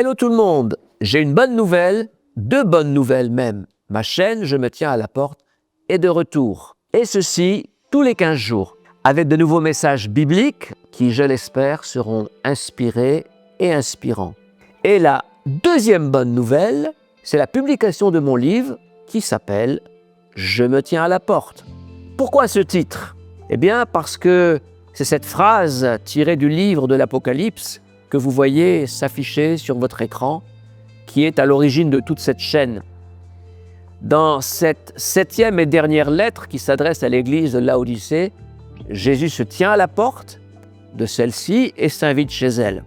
Hello tout le monde, j'ai une bonne nouvelle, deux bonnes nouvelles même. Ma chaîne Je me tiens à la porte est de retour. Et ceci tous les 15 jours, avec de nouveaux messages bibliques qui, je l'espère, seront inspirés et inspirants. Et la deuxième bonne nouvelle, c'est la publication de mon livre qui s'appelle « Je me tiens à la porte ». Pourquoi ce titre? Eh bien parce que c'est cette phrase tirée du livre de l'Apocalypse que vous voyez s'afficher sur votre écran qui est à l'origine de toute cette chaîne. Dans cette 7e et dernière lettre qui s'adresse à l'église de Laodicée, Jésus se tient à la porte de celle-ci et s'invite chez elle.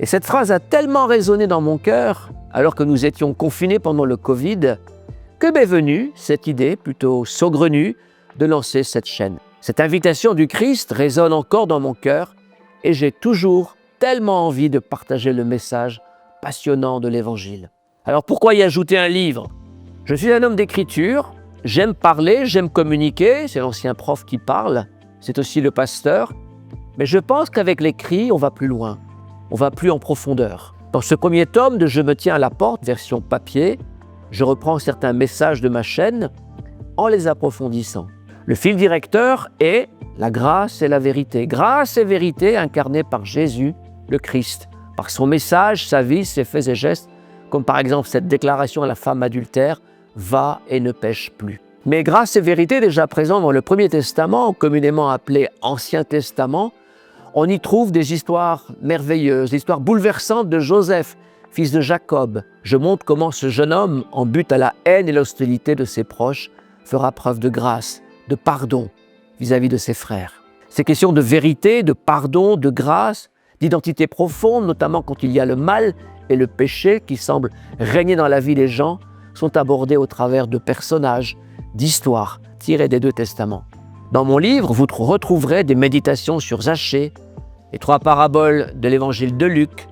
Et cette phrase a tellement résonné dans mon cœur, alors que nous étions confinés pendant le Covid, que m'est venue cette idée plutôt saugrenue de lancer cette chaîne. Cette invitation du Christ résonne encore dans mon cœur et j'ai toujours tellement envie de partager le message passionnant de l'Évangile. Alors pourquoi y ajouter un livre? Je suis un homme d'écriture, j'aime parler, j'aime communiquer, c'est l'ancien prof qui parle, c'est aussi le pasteur, mais je pense qu'avec l'écrit, on va plus loin, on va plus en profondeur. Dans ce premier tome de Je me tiens à la porte, version papier, je reprends certains messages de ma chaîne en les approfondissant. Le fil directeur est la grâce et la vérité. Grâce et vérité incarnées par Jésus, le Christ, par son message, sa vie, ses faits et gestes, comme par exemple cette déclaration à la femme adultère, « Va et ne pêche plus ». Mais grâce et vérité déjà présents dans le Premier Testament, communément appelé Ancien Testament, on y trouve des histoires merveilleuses, des histoires bouleversantes de Joseph, fils de Jacob. Je montre comment ce jeune homme, en butte à la haine et l'hostilité de ses proches, fera preuve de grâce, de pardon vis-à-vis de ses frères. Ces questions de vérité, de pardon, de grâce, d'identité profonde, notamment quand il y a le mal et le péché qui semblent régner dans la vie des gens, sont abordées au travers de personnages, d'histoires tirées des deux testaments. Dans mon livre, vous retrouverez des méditations sur Zachée, les 3 paraboles de l'évangile de Luc,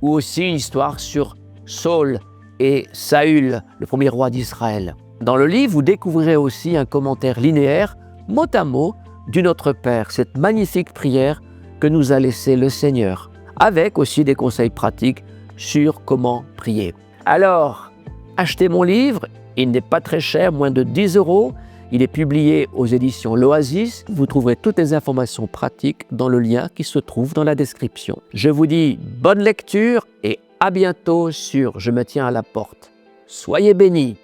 ou aussi une histoire sur Saul et Saül, le premier roi d'Israël. Dans le livre, vous découvrirez aussi un commentaire linéaire, mot à mot, du Notre Père, cette magnifique prière que nous a laissée le Seigneur, avec aussi des conseils pratiques sur comment prier. Alors, achetez mon livre, il n'est pas très cher, moins de 10 €. Il est publié aux éditions L'Oasis. Vous trouverez toutes les informations pratiques dans le lien qui se trouve dans la description. Je vous dis bonne lecture et à bientôt sur Je me tiens à la porte. Soyez bénis!